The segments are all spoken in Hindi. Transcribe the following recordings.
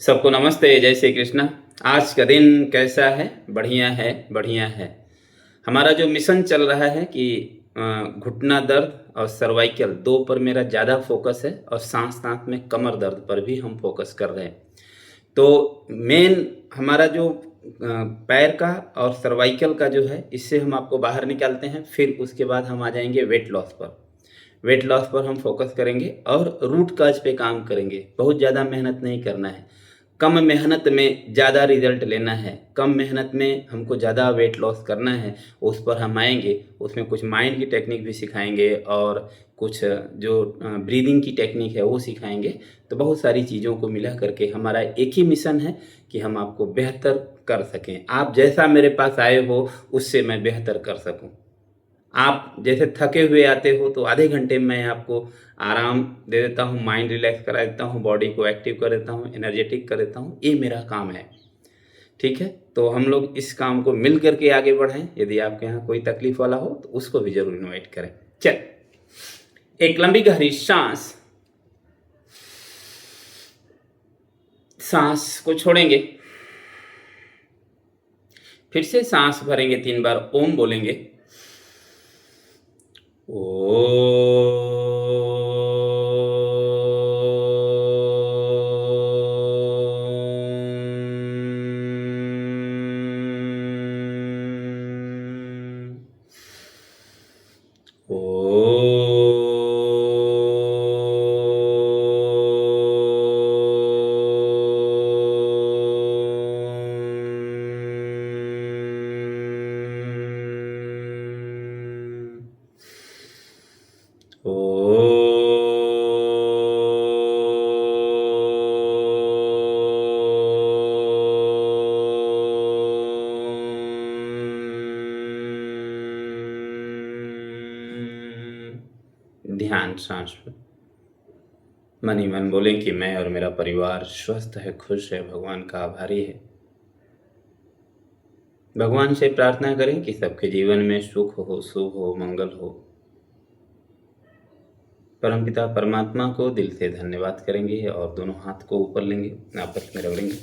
सबको नमस्ते, जय श्री कृष्ण। आज का दिन कैसा है? बढ़िया है, बढ़िया है। हमारा जो मिशन चल रहा है कि घुटना दर्द और सर्वाइकल 2 पर मेरा ज़्यादा फ़ोकस है और साथ-साथ में कमर दर्द पर भी हम फ़ोकस कर रहे हैं। तो मेन हमारा जो पैर का और सर्वाइकल का जो है, इससे हम आपको बाहर निकालते हैं, फिर उसके बाद हम आ जाएँगे वेट लॉस पर। वेट लॉस पर हम फ़ोकस करेंगे और रूट काज़ पे काम करेंगे। बहुत ज़्यादा मेहनत नहीं करना है। कम मेहनत में ज़्यादा रिज़ल्ट लेना है, कम मेहनत में हमको ज़्यादा वेट लॉस करना है, उस पर हम आएँगे। उसमें कुछ माइंड की टेक्निक भी सिखाएँगे और कुछ जो ब्रीदिंग की टेक्निक है वो सिखाएँगे। तो बहुत सारी चीज़ों को मिला करके हमारा एक ही मिशन है कि हम आपको बेहतर कर सकें। आप जैसा मेरे पास आए हो उससे मैं बेहतर कर सकूँ। आप जैसे थके हुए आते हो तो आधे घंटे में मैं आपको आराम दे देता हूँ, माइंड रिलैक्स करा देता हूँ, बॉडी को एक्टिव कर देता हूँ, एनर्जेटिक कर देता हूँ, ये मेरा काम है। ठीक है? तो हम लोग इस काम को मिल कर के आगे बढ़ें। यदि आपके यहाँ कोई तकलीफ़ वाला हो तो उसको भी ज़रूर इनवाइट करें। चल, एक लंबी गहरी साँस, साँस को छोड़ेंगे, फिर से साँस भरेंगे 3 बार, ओम बोलेंगे। ध्यान साँस पर। मन ही मन बोलें कि मैं और मेरा परिवार स्वस्थ है, खुश है, भगवान का आभारी है। भगवान से प्रार्थना करें कि सबके जीवन में सुख हो, शुभ हो, मंगल हो। परमपिता परमात्मा को दिल से धन्यवाद करेंगे और दोनों हाथ को ऊपर लेंगे, आपस में रगड़ेंगे।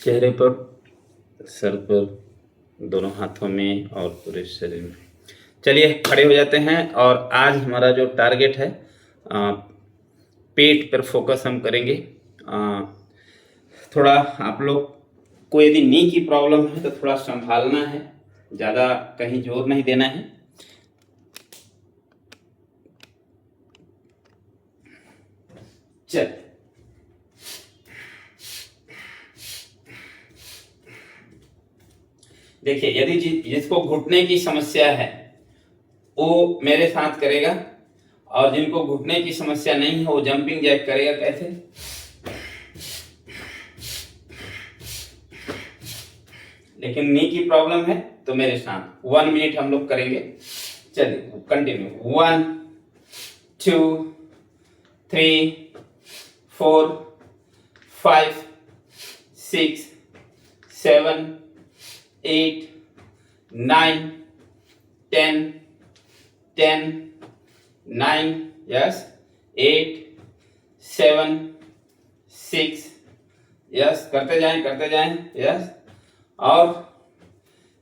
चेहरे पर, सर पर, दोनों हाथों में और पूरे शरीर में। चलिए खड़े हो जाते हैं और आज हमारा जो टारगेट है पेट पर फोकस हम करेंगे। थोड़ा आप लोग को यदि नी की प्रॉब्लम है तो थोड़ा संभालना है, ज़्यादा कहीं जोर नहीं देना है। चल, देखिए यदि जिसको घुटने की समस्या है वो मेरे साथ करेगा और जिनको घुटने की समस्या नहीं है वो जंपिंग जैक करेगा। कैसे? लेकिन नी की प्रॉब्लम है तो मेरे साथ 1 मिनट हम लोग करेंगे। चलिए कंटिन्यू। 1 2 3 4 5 6 7 8 9 10 10 9 यस 8 7 6 यस करते जाएं यस। और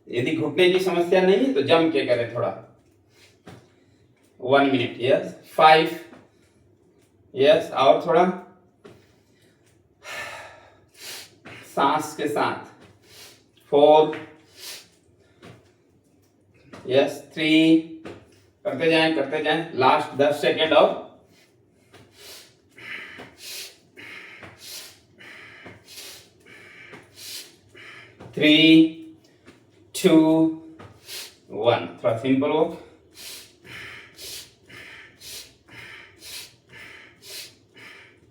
यदि घुटने की समस्या नहीं है तो जम के करें थोड़ा। 1 मिनट यस। 5 यस और थोड़ा सांस के साथ। 4 यस 3 करते जाएं लास्ट 10 सेकेंड और 3 2 1। थोड़ा सिंपल हो।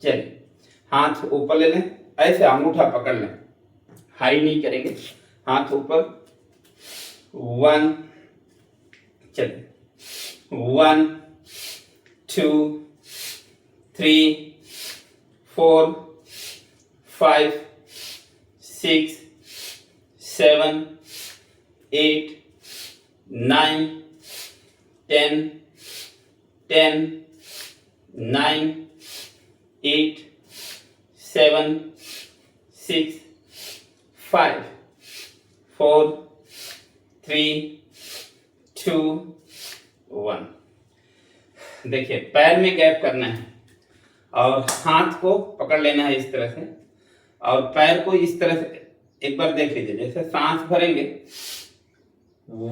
चलिए हाथ ऊपर ले लें, ऐसे अंगूठा पकड़ लें, हाई नहीं करेंगे, हाथ ऊपर। 1 चलिए 1 2 3 4 5 6 7 8 9 10 10 9 8 7 6 5 4 3 2 1। देखिए पैर में गैप करना है और हाथ को पकड़ लेना है इस तरह से, और पैर को इस तरह से एक बार देख लीजिए, जैसे सांस भरेंगे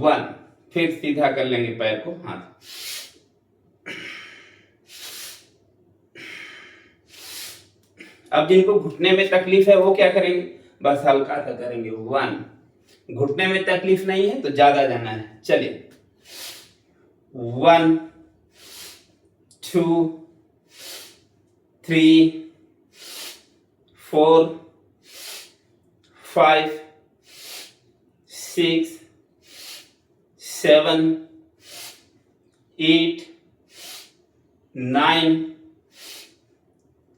1, फिर सीधा कर लेंगे पैर को हाथ, अब जिनको घुटने में तकलीफ है वो क्या करेंगे, बस हल्का सा करेंगे 1। घुटने में तकलीफ नहीं है तो ज्यादा जाना है, चलिए 1 2 3 4 5 6 7 8 9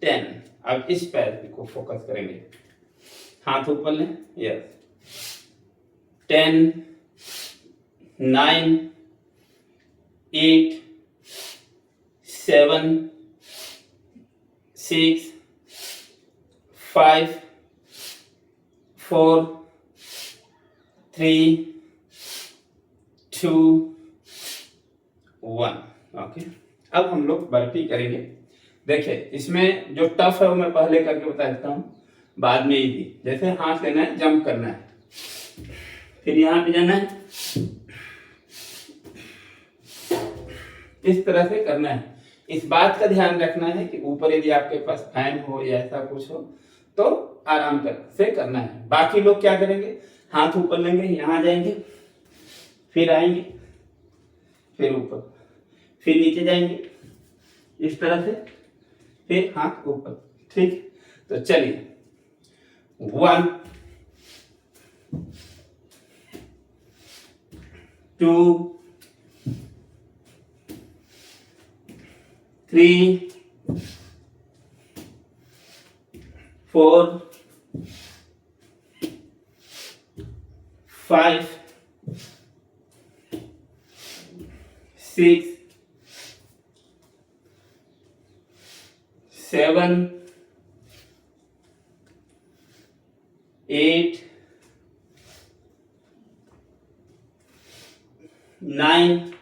10। अब इस पैर को फोकस करेंगे, हाथ ऊपर लें, यस 10 9 8 7 6 5 4 3 2 1। ओके, अब हम लोग बर्पी करेंगे। देखिए इसमें जो टफ है वो मैं पहले करके बता देता हूँ, बाद में ही। जैसे हाथ लेना है, जंप करना है, फिर यहाँ पे जाना है, इस तरह से करना है। इस बात का ध्यान रखना है कि ऊपर यदि आपके पास फैन हो या ऐसा कुछ हो तो आराम से करना है। बाकी लोग क्या करेंगे, हाथ ऊपर लेंगे, यहाँ जाएंगे, फिर आएंगे, फिर ऊपर, फिर नीचे जाएंगे इस तरह से, फिर हाथ ऊपर। ठीक, तो चलिए 1 2 3 4 5 6 7 8 9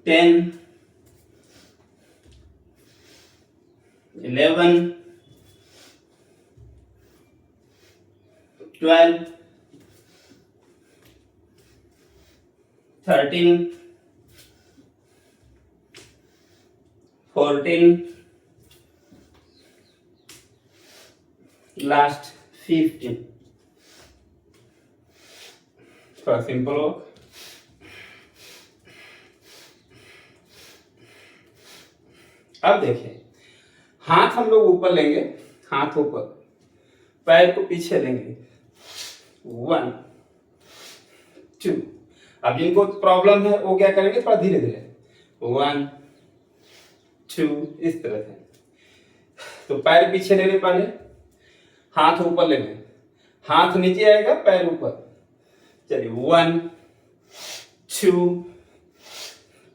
10 11 12 13 14 लास्ट 15। थोड़ा सिंपल हो। अब देखिए हाथ हम लोग ऊपर लेंगे, हाथ ऊपर, पैर को पीछे लेंगे 1 2। अब जिनको प्रॉब्लम है वो क्या करेंगे, थोड़ा धीरे धीरे 1 2 इस तरह से। तो पैर पीछे लेने, पहले हाथ ऊपर लेने, हाथ नीचे आएगा, पैर ऊपर। चलिए 1 2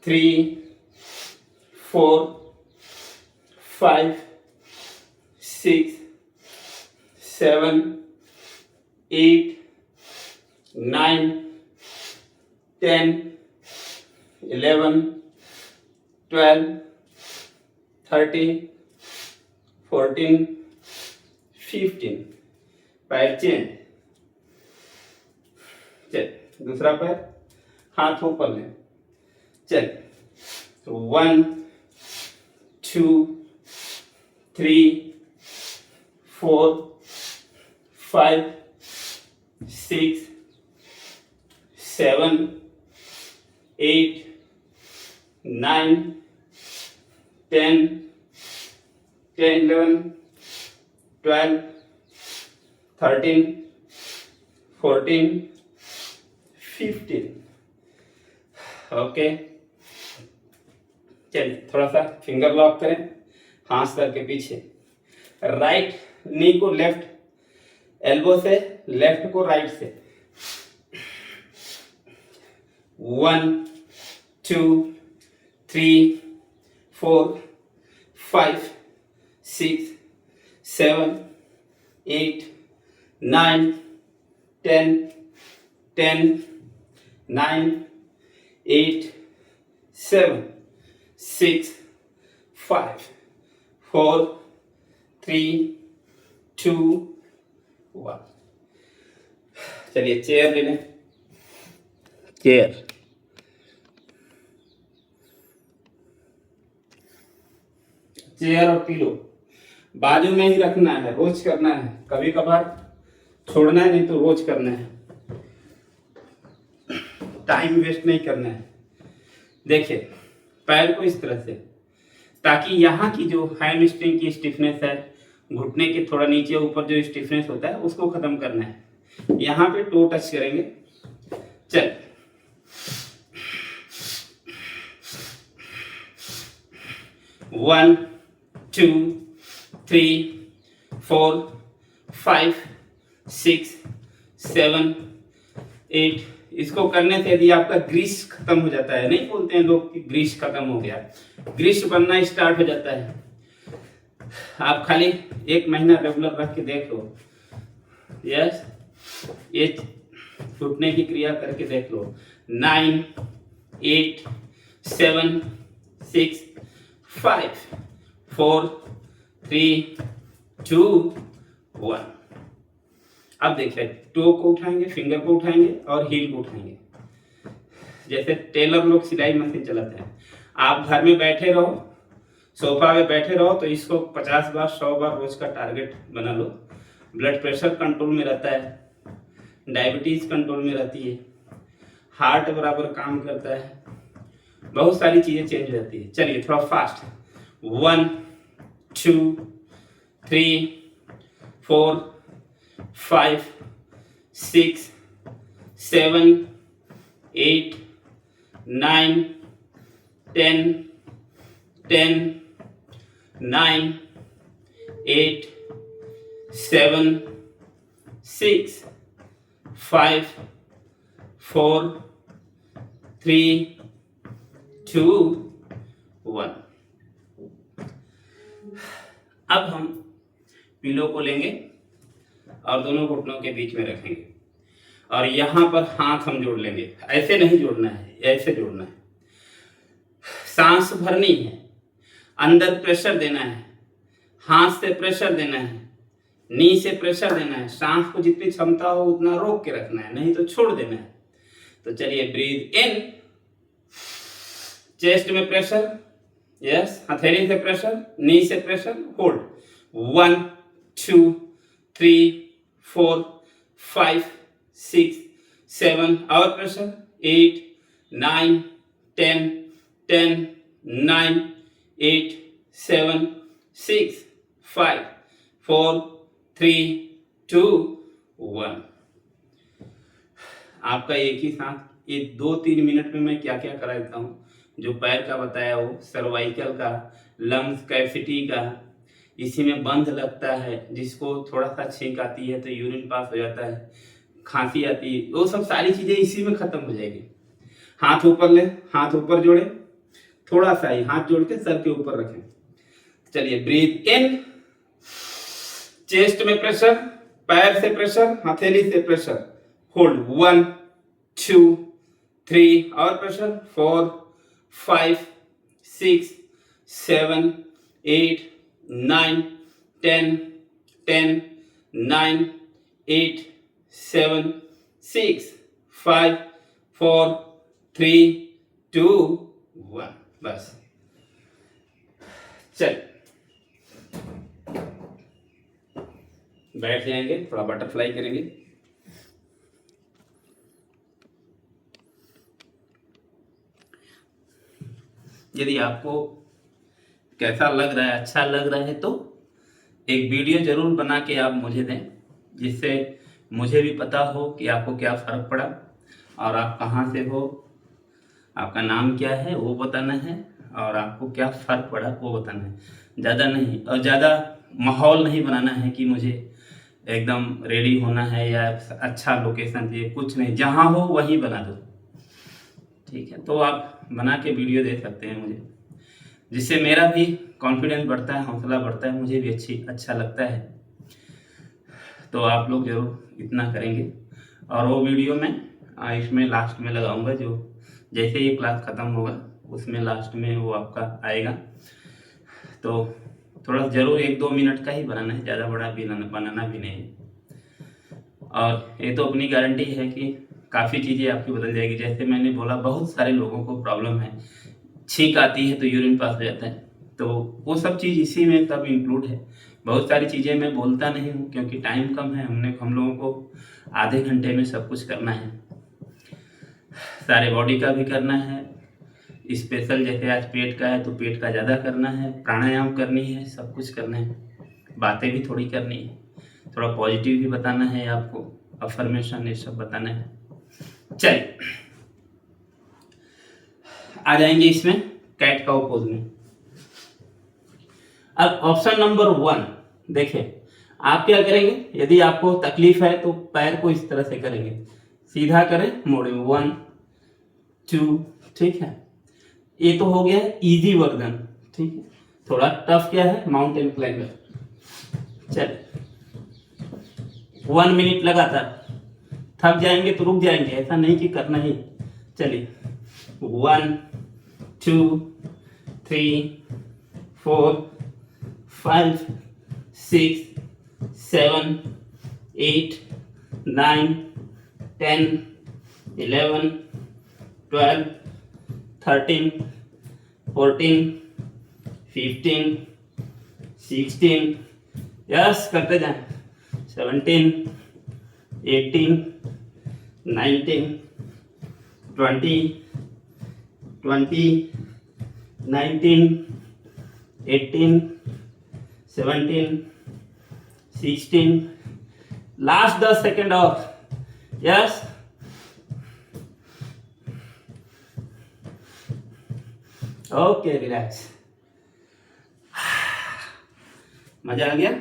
3 4 5 6 7 8 9 10 11 12 13 14 15। पैर चेंज। चल दूसरा पैर, हाथ ऊपर ले, चल तो 1 2 3 4 5 6 7 8 9 10 11 12 13 14 15। ओके, चलिए थोड़ा सा फिंगर लॉक करें, हाथ सर के पीछे, राइट नी को लेफ्ट एल्बो से, लेफ्ट को राइट से। 1 2 3 4 5 6 7 8 9 10 10 9 8 7 6 5 4 3 2 1। चलिए चेयर ले लें। चेयर और पिलो बाजू में ही रखना है, रोज करना है, कभी कभार छोड़ना है, नहीं तो रोज करना है, टाइम वेस्ट नहीं करना है। देखिए पैर को इस तरह से, ताकि यहाँ की जो हैमस्ट्रिंग की स्टिफनेस है, घुटने के थोड़ा नीचे ऊपर जो स्टिफनेस होता है उसको खत्म करना है। यहाँ पे टो टच करेंगे। चल 1 2 3 4 5 6 7 8। इसको करने से यदि आपका ग्रीस खत्म हो जाता है, नहीं बोलते हैं लोग कि ग्रीस खत्म हो गया, ग्रीस बनना स्टार्ट हो जाता है। आप खाली 1 महीना रेगुलर रख के देख लो। यस, ये घुटने की क्रिया करके देख लो। 9 8 7 6 5 4 3 2 1। अब देखिए टो को उठाएंगे, फिंगर को उठाएंगे और हील को उठाएंगे, जैसे टेलर लोग सिलाई मशीन चलाते हैं। आप घर में बैठे रहो, सोफा में बैठे रहो, तो इसको 50 बार 100 बार रोज का टारगेट बना लो। ब्लड प्रेशर कंट्रोल में रहता है, डायबिटीज कंट्रोल में रहती है, हार्ट बराबर काम करता है, बहुत सारी चीजें चेंज हो जाती है। चलिए थोड़ा फास्ट। 1 2 3 4 5 6 7 8 9 10 10 9 8 7 6 5 4 3 2 1। अब हम पिलो को लेंगे और दोनों घुटनों के बीच में रखेंगे और यहाँ पर हाथ हम जोड़ लेंगे। ऐसे नहीं जोड़ना है, ऐसे जोड़ना है। सांस भरनी है, अंदर प्रेशर देना है, हाथ से प्रेशर देना है, नी से प्रेशर देना है। सांस को जितनी क्षमता हो उतना रोक के रखना है, नहीं तो छोड़ देना है। तो चलिए ब्रीथ इन, चेस्ट में प्रेशर, यस, हथेली से प्रेशर, नी से प्रेशर, होल्ड। 1 2 3 4 5 6 7 और प्रेशर 8 9 10 10 9 8 7 6 5 4 3 2 1। आपका एक ही सांस। ये 2-3 मिनट में मैं क्या क्या करा देता हूँ, जो पैर का बताया वो सर्वाइकल का, लंग्स कैविटी का, इसी में बंध लगता है, जिसको थोड़ा सा छींक आती है तो यूरिन पास हो जाता है, खांसी आती है, वो सब सारी चीजें इसी में खत्म हो जाएगी। हाथ ऊपर ले, हाथ ऊपर जोड़े, थोड़ा सा ही हाथ जोड़ के सर के ऊपर रखें। चलिए ब्रीथ इन, चेस्ट में प्रेशर, पैर से प्रेशर, हथेली से प्रेशर, होल्ड। 1 2 3 और प्रेशर, 4 5 6 7 8 9 10 10 9 8 7 6 5 4 3 2 1। बस चल बैठ जाएंगे, थोड़ा बटरफ्लाई करेंगे। यदि आपको कैसा लग रहा है, अच्छा लग रहा है, तो एक वीडियो जरूर बना के आप मुझे दें, जिससे मुझे भी पता हो कि आपको क्या फ़र्क पड़ा और आप कहाँ से हो, आपका नाम क्या है वो बताना है और आपको क्या फ़र्क पड़ा वो बताना है। ज़्यादा नहीं, और ज़्यादा माहौल नहीं बनाना है कि मुझे एकदम रेडी होना है या अच्छा लोकेशन चाहिए, कुछ नहीं, जहाँ हो वहीं बना दो, ठीक है। तो आप बना के वीडियो दे सकते हैं मुझे। जिससे मेरा भी कॉन्फिडेंस बढ़ता है, हौसला बढ़ता है, मुझे भी अच्छा लगता है। तो आप लोग ज़रूर इतना करेंगे। और वो वीडियो मैं इसमें लास्ट में लगाऊंगा, जो जैसे ये क्लास ख़त्म होगा उसमें लास्ट में वो आपका आएगा। तो थोड़ा ज़रूर 1-2 मिनट का ही बनाना है, ज़्यादा बड़ा भी बनाना भी नहीं है। और ये तो अपनी गारंटी है कि काफ़ी चीज़ें आपकी बदल जाएगी। जैसे मैंने बोला, बहुत सारे लोगों को प्रॉब्लम है, छींक आती है तो यूरिन पास हो जाता है, तो वो सब चीज़ इसी में सब इंक्लूड है। बहुत सारी चीज़ें मैं बोलता नहीं हूँ क्योंकि टाइम कम है, हम लोगों को आधे घंटे में सब कुछ करना है, सारे बॉडी का भी करना है। स्पेशल जैसे आज पेट का है तो पेट का ज़्यादा करना है, प्राणायाम करनी है, सब कुछ करना है, बातें भी थोड़ी करनी है, थोड़ा पॉजिटिव भी बताना है आपको, अफर्मेशन ये सब बताना है। चलिए आ जाएंगे इसमें कैट काउ पोज में। अब ऑप्शन नंबर 1 देखिए, आप क्या करेंगे, यदि आपको तकलीफ है तो पैर को इस तरह से करेंगे, सीधा करें, मोड़े 1 2, ठीक है। ये तो हो गया है इजी वर्जन, ठीक है। थोड़ा टफ क्या है, माउंटेन क्लाइंबर। चल 1 मिनट लगातार, थक जाएंगे तो रुक जाएंगे, ऐसा नहीं कि करना ही। चलिए 1 2 3 4 5 6 7 8 9 10 11 12 13 14 15 16, यस करते जाएं, 17 18 19 20 19 18 17 16, लास्ट 10 सेकेंड और, यस। ओके रिलैक्स, मजा आ गया।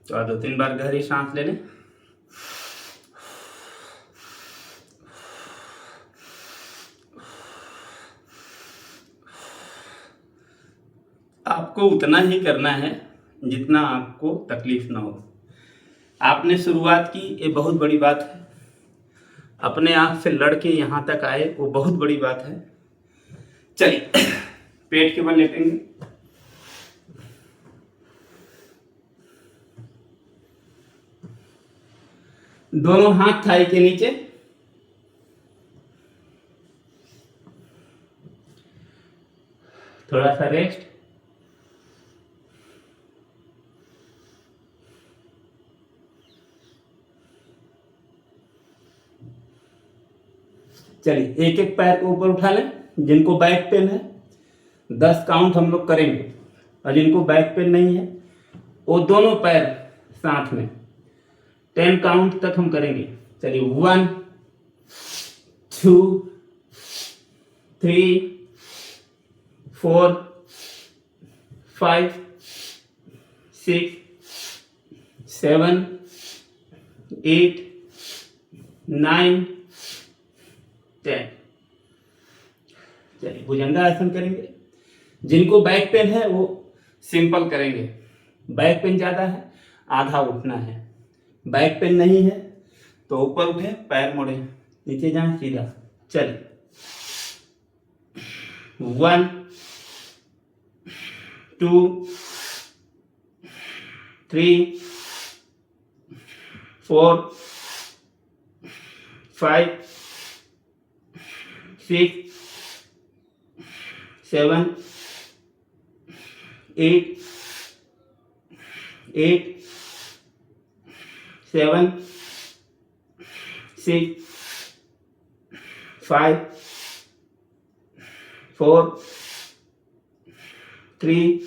तो 2-3 बार गहरी सांस ले लें। आपको उतना ही करना है जितना आपको तकलीफ ना हो। आपने शुरुआत की, ये बहुत बड़ी बात है। अपने आप से लड़के यहाँ तक आए, वो बहुत बड़ी बात है। चलिए पेट के बल लेटेंगे, दोनों हाथ थाई के नीचे, थोड़ा सा रेस्ट। चलिए एक एक पैर को ऊपर उठा लें। जिनको बैक पेन है 10 काउंट हम लोग करेंगे, और जिनको बैक पेन नहीं है वो दोनों पैर साथ में 10 काउंट तक हम करेंगे। चलिए 1 2 3 4 5 6 7 8 9 10। चलिए भुजंगासन करेंगे। जिनको बैक पेन है वो सिंपल करेंगे, बैक पेन ज़्यादा है आधा उठना है, बैक पेन नहीं है तो ऊपर उठे, पैर मोड़े, नीचे जाए सीधा। चलिए 1 2 3 4 5 6 7 8 7 6 5 4 3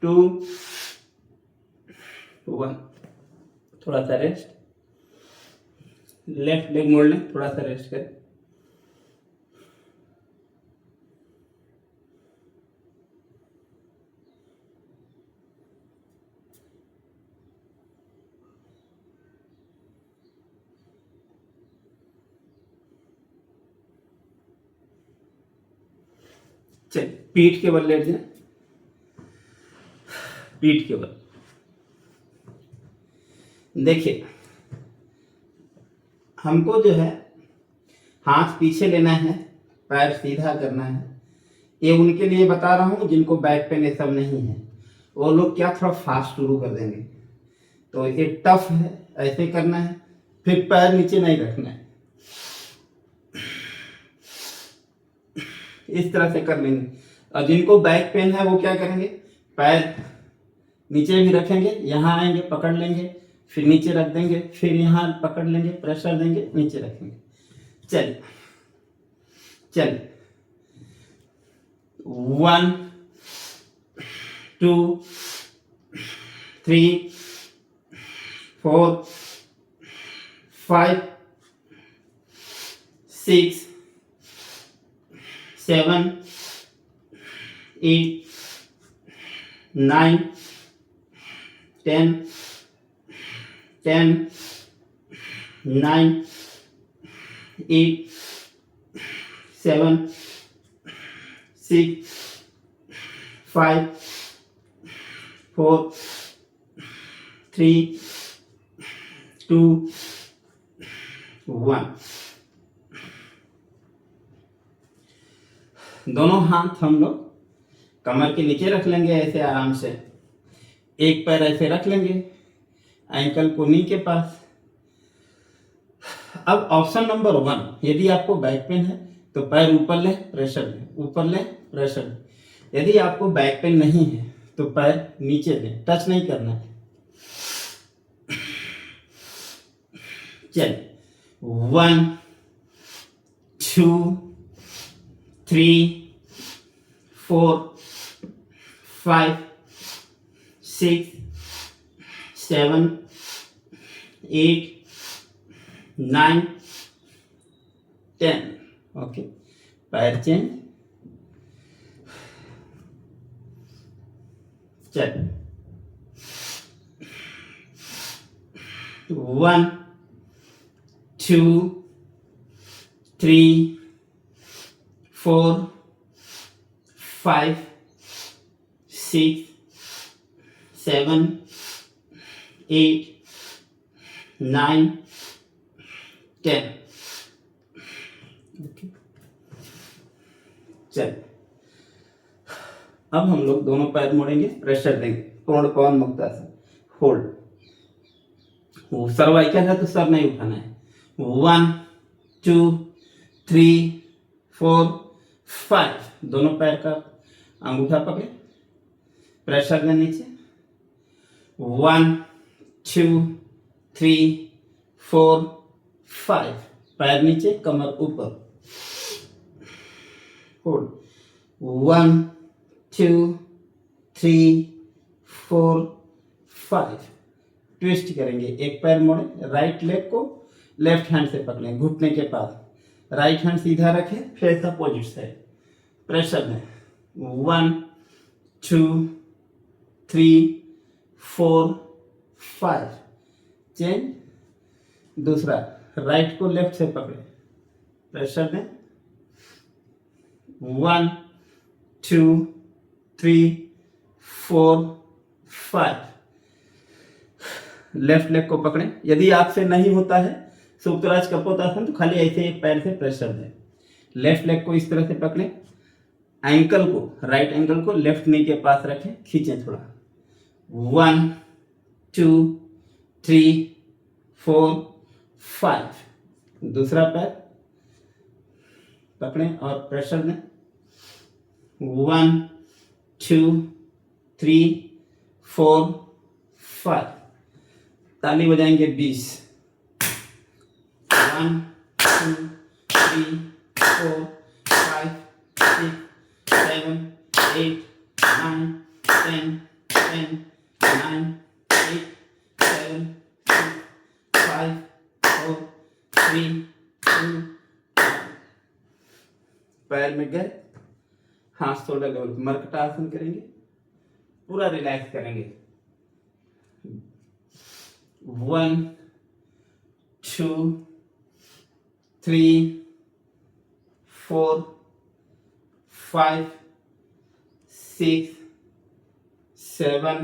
2 1। थोड़ा सा रेस्ट, लेफ्ट लेग मोड़ लें, थोड़ा सा रेस्ट करें। चलिए पीठ के बल लेट जाए, पीठ के बल। देखिए हमको जो है हाथ पीछे लेना है, पैर सीधा करना है। ये उनके लिए बता रहा हूँ जिनको बैक पेन ये सब नहीं है, वो लोग क्या थोड़ा फास्ट शुरू कर देंगे। तो ये टफ है, ऐसे करना है, फिर पैर नीचे नहीं रखना है, इस तरह से कर लेंगे। और जिनको बैक पेन है वो क्या करेंगे, पैर नीचे भी रखेंगे, यहाँ आएंगे पकड़ लेंगे, फिर नीचे रख देंगे, फिर यहाँ पकड़ लेंगे, प्रेशर देंगे, नीचे रखेंगे। चलिए चलिए 1 2 3 4 5 6 7 8 9 10 10 9 8 7 6 5 4 3 2 1। दोनों हाथ हम लोग कमर के नीचे रख लेंगे ऐसे आराम से, एक पैर ऐसे रख लेंगे एंकल को नी के पास। अब ऑप्शन नंबर 1, यदि आपको बैक पेन है तो पैर ऊपर ले प्रेशर ले, ऊपर ले प्रेशर ले। यदि आपको बैक पेन नहीं है तो पैर नीचे ले, टच नहीं करना है। चलिए 1 2 3 4 5 6 7 8 9 10। ओके, पैर चेंज। चल 1 2 3 4 5 6 7 8 9 10। चल अब हम लोग दोनों पैर मोड़ेंगे, प्रेशर देंगे, पूर्ण पवन मुक्तासन, होल्ड। सर्वाइकल है तो सर नहीं उठाना है। 1 2 3 4 5, दोनों पैर का अंगूठा पकड़े, प्रेशर दें नीचे। 1 2 3 4 5, पैर नीचे कमर ऊपर, होल्ड। 1 2 3 4 5, ट्विस्ट करेंगे, एक पैर मोड़े, राइट लेग को लेफ्ट हैंड से पकड़ें घुटने के पास, राइट हैंड सीधा रखें, फेस अपोजिट साइड, प्रेशर दें। 1 2 3 4 5, चेंज। दूसरा राइट को लेफ्ट से पकड़े, प्रेशर दें। 1 2 3 4 5, लेफ्ट लेग को पकड़ें। यदि आपसे नहीं होता है सुप्तराज कपोतासन तो खाली ऐसे एक पैर से प्रेशर दें। लेफ्ट लेग को इस तरह से पकड़ें, एंकल को, राइट एंकल को लेफ्ट नी के पास रखें, खींचें थोड़ा। 1 2 3 4 5, दूसरा पैर पकड़ें और प्रेशर दें। 1 2 3 4 5, ताली बजाएंगे 20। 1 2 3 4 5 6 7 8 9 10 10 9 8 7 6 5 4 3 2 1। पैर में गए, हाथ थोड़ा लेवल, मर्कटासन करेंगे, पूरा रिलैक्स करेंगे। 1 2 3 4 5 6 7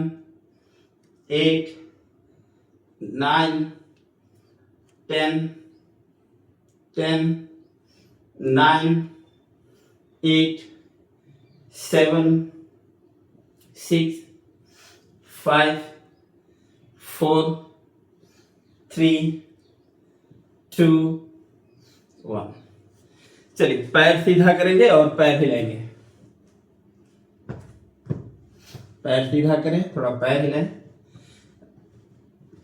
8 9 10 10 9 8 7 6 5 4 3 2 1। चलिए पैर सीधा करेंगे और पैर हिलाएंगे। पैर सीधा करें, थोड़ा पैर हिलाएं,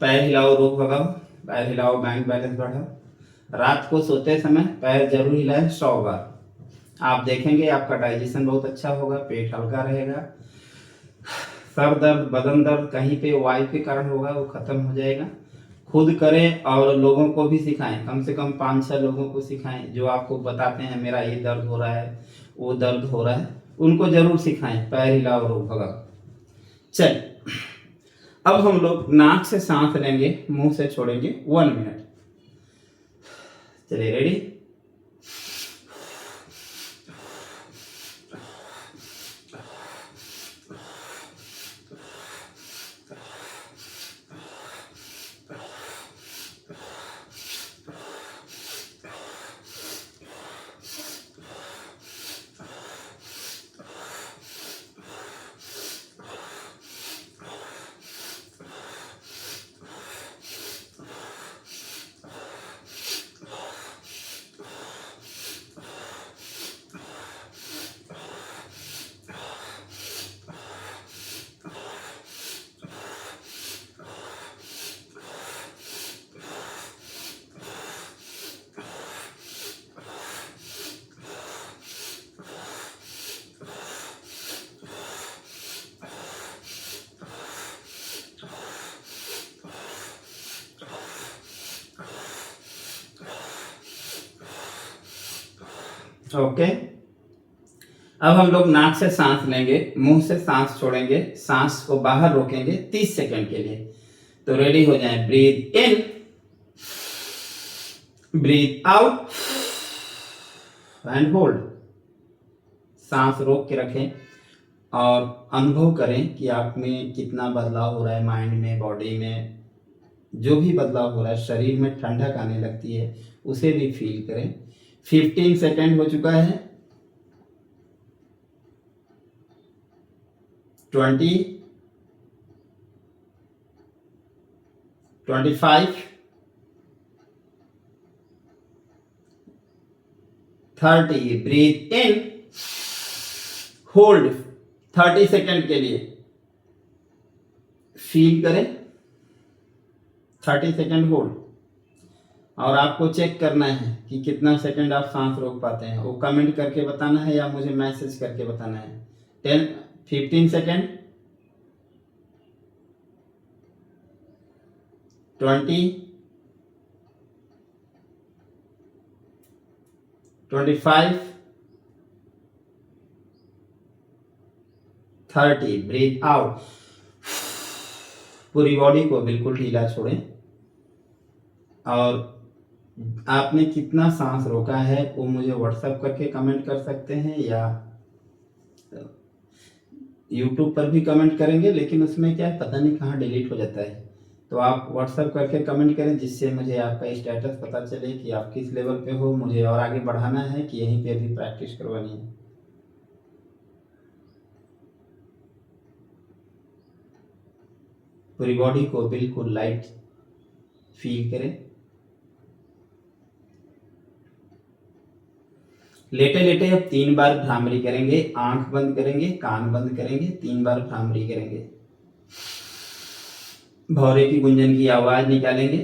पैर हिलाओ, रोक लगाओ, पैर हिलाओ, बैंक बैलेंस बढ़ाओ। रात को सोते समय पैर जरूर हिलाएं 100 बार। आप देखेंगे आपका डाइजेशन बहुत अच्छा होगा, पेट हल्का रहेगा, सर दर्द, बदन दर्द कहीं पे वायु के कारण होगा वो खत्म हो जाएगा। खुद करें और लोगों को भी सिखाएं, कम से कम 5-6 लोगों को सिखाएं जो आपको बताते हैं मेरा ये दर्द हो रहा है, वो दर्द हो रहा है, उनको जरूर सिखाएं पैर हिलाओ, रोक भगाओ। चल अब हम लोग नाक से सांस लेंगे, मुंह से छोड़ेंगे 1 मिनट। चलिए रेडी। ओके, अब हम लोग नाक से सांस लेंगे, मुंह से सांस छोड़ेंगे, सांस को बाहर रोकेंगे 30 सेकंड के लिए। तो रेडी हो जाएं। Breathe in, breathe out and hold. सांस रोक के रखें और अनुभव करें कि आप में कितना बदलाव हो रहा है, माइंड में, बॉडी में जो भी बदलाव हो रहा है, शरीर में ठंडक आने लगती है, उसे भी फील करें। 15 सेकंड हो चुका है। 20 25 30। ब्रीथ इन, होल्ड 30 सेकंड के लिए, फील करें, 30 सेकंड होल्ड। और आपको चेक करना है कि कितना सेकंड आप सांस रोक पाते हैं, वो कमेंट करके बताना है या मुझे मैसेज करके बताना है। 15 सेकंड, 20 25 30। ब्रीथ आउट, पूरी बॉडी को बिल्कुल ढीला छोड़ें। और आपने कितना सांस रोका है वो मुझे व्हाट्सएप करके कमेंट कर सकते हैं या यूट्यूब पर भी कमेंट करेंगे, लेकिन उसमें क्या है पता नहीं कहाँ डिलीट हो जाता है। तो आप व्हाट्सएप करके कमेंट करें जिससे मुझे आपका स्टेटस पता चले कि आप किस लेवल पे हो, मुझे और आगे बढ़ाना है कि यहीं पे अभी प्रैक्टिस करवानी है। पूरी बॉडी को बिल्कुल लाइट फील करें। लेटे लेटे अब 3 बार भ्रामरी करेंगे, आंख बंद करेंगे, कान बंद करेंगे, 3 बार भ्रामरी करेंगे। भौरे की गुंजन की आवाज निकालेंगे।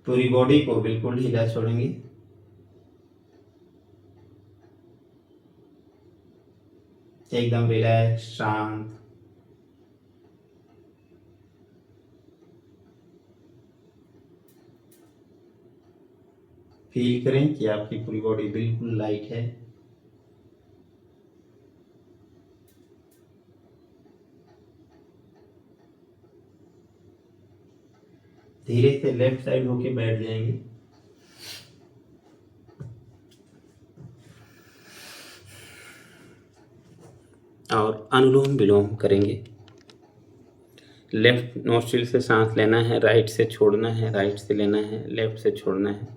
पूरी बॉडी को बिल्कुल ढीला छोड़ेंगे। एकदम रिलैक्स, शांत। फील करें कि आपकी पूरी बॉडी बिल्कुल लाइट है। धीरे से लेफ्ट साइड होके बैठ जाएंगे। और अनुलोम विलोम करेंगे। लेफ्ट नोस्ट्रिल से सांस लेना है, राइट से छोड़ना है, राइट से लेना है, लेफ्ट से छोड़ना है।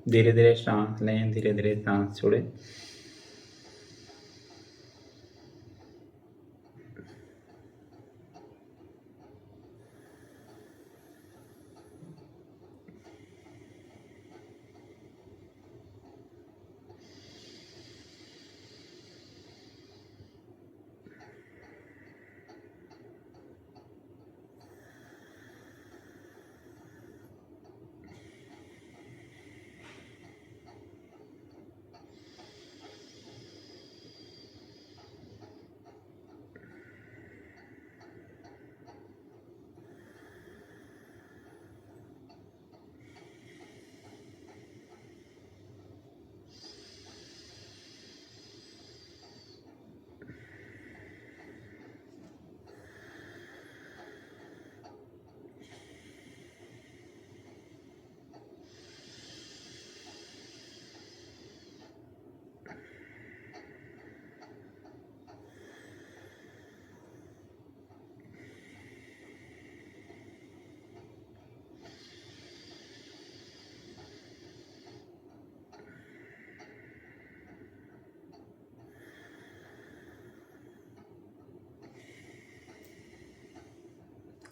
धीरे धीरे सांस लें, धीरे धीरे सांस छोड़ें।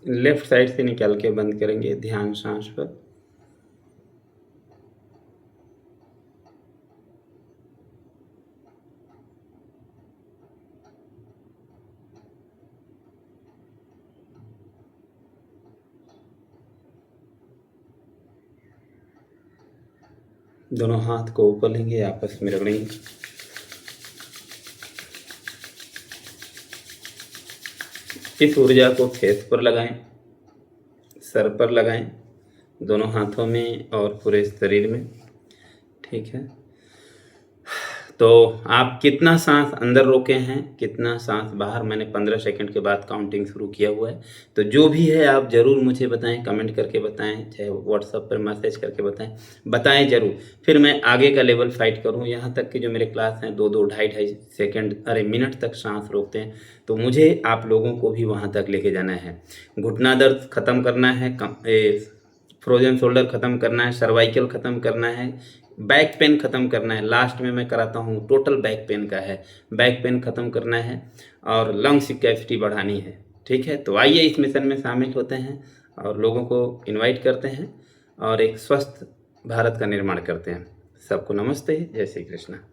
लेफ्ट साइड से निकाल के बंद करेंगे, ध्यान सांस पर। दोनों हाथ को ऊपर लेंगे, आपस में रगड़ेंगे। इस ऊर्जा को फेस पर लगाएं, सर पर लगाएं, दोनों हाथों में और पूरे शरीर में। ठीक है, तो आप कितना सांस अंदर रोके हैं, कितना सांस बाहर, मैंने 15 सेकंड के बाद काउंटिंग शुरू किया हुआ है। तो जो भी है आप ज़रूर मुझे बताएं, कमेंट करके बताएं, चाहे व्हाट्सएप पर मैसेज करके बताएं ज़रूर। फिर मैं आगे का लेवल फाइट करूं। यहाँ तक कि जो मेरे क्लास हैं 2-2, 2.5 सेकंड, अरे मिनट तक सांस रोकते हैं। तो मुझे आप लोगों को भी वहाँ तक लेके जाना है। घुटना दर्द ख़त्म करना है, फ्रोजन शोल्डर ख़त्म करना है, सर्वाइकल ख़त्म करना है, बैक पेन ख़त्म करना है। लास्ट में मैं कराता हूँ टोटल बैक पेन का है, बैक पेन ख़त्म करना है और लंग्स की कैपेसिटी बढ़ानी है। ठीक है, तो आइए इस मिशन में शामिल होते हैं और लोगों को इनवाइट करते हैं और एक स्वस्थ भारत का निर्माण करते हैं। सबको नमस्ते, जय श्री कृष्णा।